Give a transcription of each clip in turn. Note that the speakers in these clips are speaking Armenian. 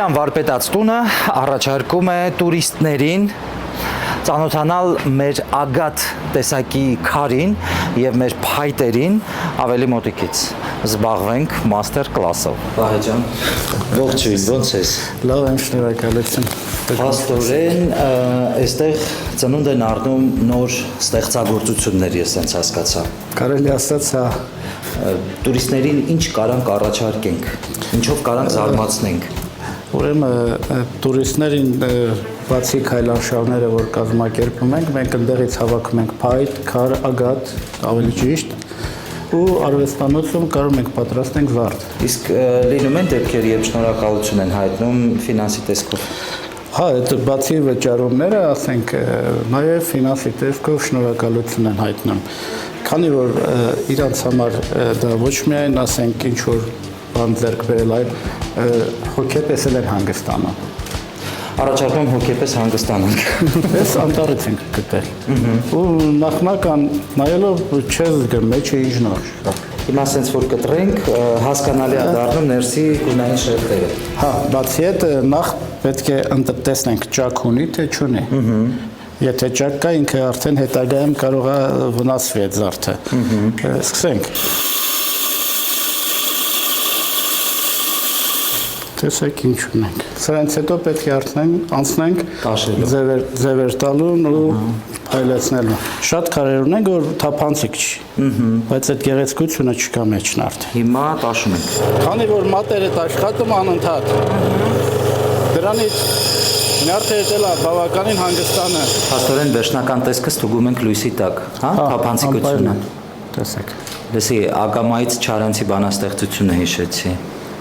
Վարպետաց տունը առաջարկում է տուրիստներին ծանոթանալ մեր ագատ տեսակի քարին եւ մեր փայտերին ավելի մոտիկից։ Զբաղվենք մաստեր կլասով։ Վահե ջան, ողջույն, ո՞նց ես։ Լավ եմ, շնորհակալություն։ Փաստորեն, այստեղ ծնունդ են առնում նոր ստեղծագործություններ, ես sense հասկացա։ Կարելի ասած, հա, տուրիստներին ինչ կարանք առաջարկենք, ինչով կարանք զարմացնենք։ Ուրեմն տուրիստներին բացի քայլարշավները, որ կազմակերպում ենք, մենք ընդեղից հավաքում ենք փայտ, քար, ագատ, ավելի ճիշտ, ու արվեստանոցում կարող ենք պատրաստենք վարդ։ Իսկ լինում են դեպքեր, երբ շնորհակալություն են հայտնում ֆինանսի տեսքով։ Հա, այդ բացի վճարումները, ասենք, նաև ֆինանսի տեսքով շնորհակալություն են հայտնում։ Քանի որ իրանց համար դա ոչ միայն, ասենք, ինչ որ բան ձեռք բերել, այլ հոգեպես են հանգստանում։ Առաջարկում հոգեպես հանգստանանք։ Ես անտառից ենք գտել։ Ու նախնական նայելով չես զգում մեջը իջնոր։ Հիմա ասենց որ կտրենք, հասկանալի է դառնում ներսի գունային շերտերը։ Հա, բացի այդ նախ պետք է տեսնենք ճաք ունի թե չունի։ Եթե ճաք կա, ինքը արդեն հետագայում կարող է վնասվի այդ զարդը։ Սկսենք։ Տեսեք ինչ ունենք։ Սրանից հետո պետք է անցնենք ձևեր տալուն ու փայլեցնելուն։ Շատ քարեր ունենք, որ թափանցիկ չի, բայց այդ գեղեցկությունը չկա մեջն արդեն։ Հիմա տաշում ենք։ Քանի որ մատերը աշխատում անընդհատ, դրանից նյարդը հետել է բավականին հանգստանը։ Փաստորեն վերջնական տեսքը ստուգում ենք լույսի տակ, հա, թափանցիկությունը։ Տեսեք։ Լսի, ակամայից Չարենցի բանաստեղծությունը հիշեցի։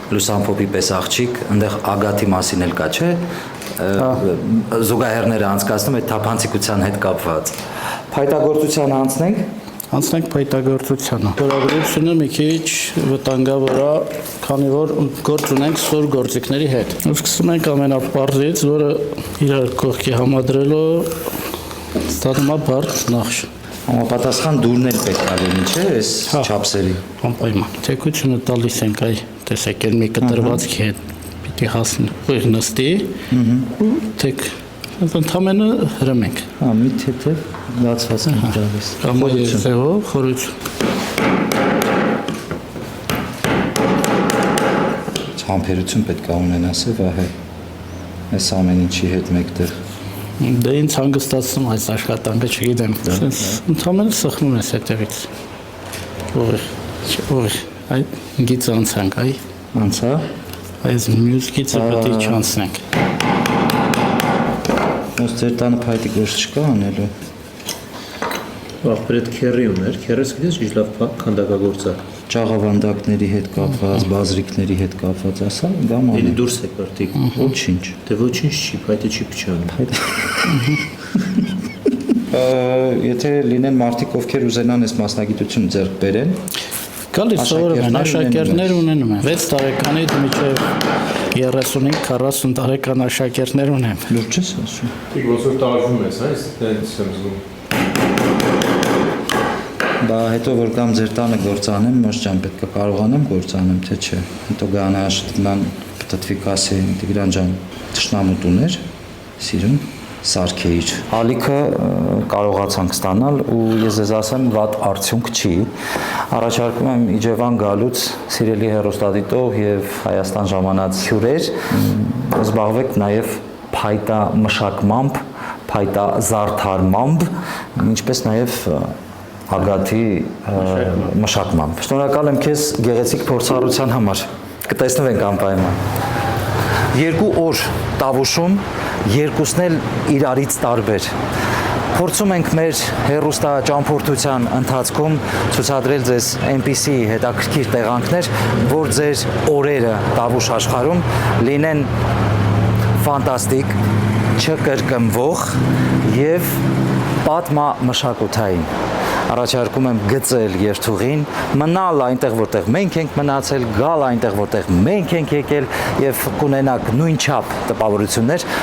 Լուսամփոփի պես աղջիկ, այնտեղ ագատի մասին էլ կա, չէ՞։ Զուգահեռները անցկացնում այդ թափանցիկության հետ կապված։ Փայտագործությանը անցնենք։ Անցնենք փայտագործությանը։ Փորագրությունը մի քիչ վտանգավոր է, քանի որ գործ ունենք սուր գործիքների հետ։ Սկսում ենք ամենապարզից, որը իրար կողքի համադրելով ստանում է բարդ նախշ։ Համապատասխան դուրն էլ պետք է լինի, չէ՞, այս չափսերի։ Անպայման։ Թեքությունը տալիս ենք այ, տեսեք, այն մի կտրվածքի հետ պիտի հասնի, ուղիղ նստի, ու թեք ընդամենը հրմենք։ Հա, մի թեթև լացված ենք դրավես։ Կամ երզեվով խորություն։ Համբերություն պետք է ունենաս, Վահե, այս ամեն ինչի հետ մեկտեղ։ Դե ինձ հանգստացնում այս աշխատանքը, չգիտեմ, ընդամենը սխնում ես հետևից։ Ուղիղ, այ գիծը անցանք, այ։ Անցա։ Այս մյուս գիծը պետք է չանցնենք։ Ոնց ձեր տանը փայտի գործ չկա անելու։ Ապրեդ քերի ուներ, քերես գիտես ինչ լավ քանդակագործ է։ Ճաղավանդակների հետ կապված, բազրիկների հետ կապված, ասա, գամ Էլի դուրս է կարտիկ։ Ոչինչ։ Դե ոչինչ չի, փայտը չի փչանում։ Եթե լինեն մարդիկ, ովքեր ուզենան այս մասնագիտությունը ձեռք բերեն, Գալիս սովորում են, աշակերտներ ունենում են։ 6 տարեկանից մինչև 35-40 տարեկան աշակերտներ ունեմ։ լուրջ ես ասում։ Իսկ ոնց որ տալվում ես, այս դից եմ զգում։ Բա հետո որ կամ ձեր տանը գործանեմ, ոչ ջան, պետք է կարողանամ գործանեմ, թե չէ։ Հետո գանա աշտնան պտտվի կասի Տիգրան ջան, ճշնամուտ ուներ, սիրուն սարքեիր։ Ալիքը կարողացանք ստանալ ու ես ձեզ ասեմ, վատ արդյունք չի։ Առաջարկում եմ Իջևան գալուց սիրելի հեռուստադիտող եւ Հայաստան ժամանած հյուրեր զբաղվեք նաեւ փայտա մշակմամբ, փայտա զարդարմամբ, ինչպես նաեւ ագատի մշակմամբ։ Շնորհակալ եմ քեզ գեղեցիկ փորձառության համար։ Կտեսնվենք անպայման։ 2 օր Տավուշում, երկուսն էլ իրարից տարբեր։ Փորձում ենք մեր հեռուստա ճամփորդության ընթացքում ցուցադրել ձեզ այնպիսի հետաքրքիր տեղանքներ, որ ձեր օրերը Տավուշ աշխարհում լինեն ֆանտաստիկ, չկրկնվող եւ պատմամշակութային։ Առաջարկում եմ գծել երթուղին, մնալ այնտեղ, որտեղ մենք ենք մնացել, գալ այնտեղ, որտեղ մենք ենք եկել եւ կունենաք նույն չափ տպավորություններ,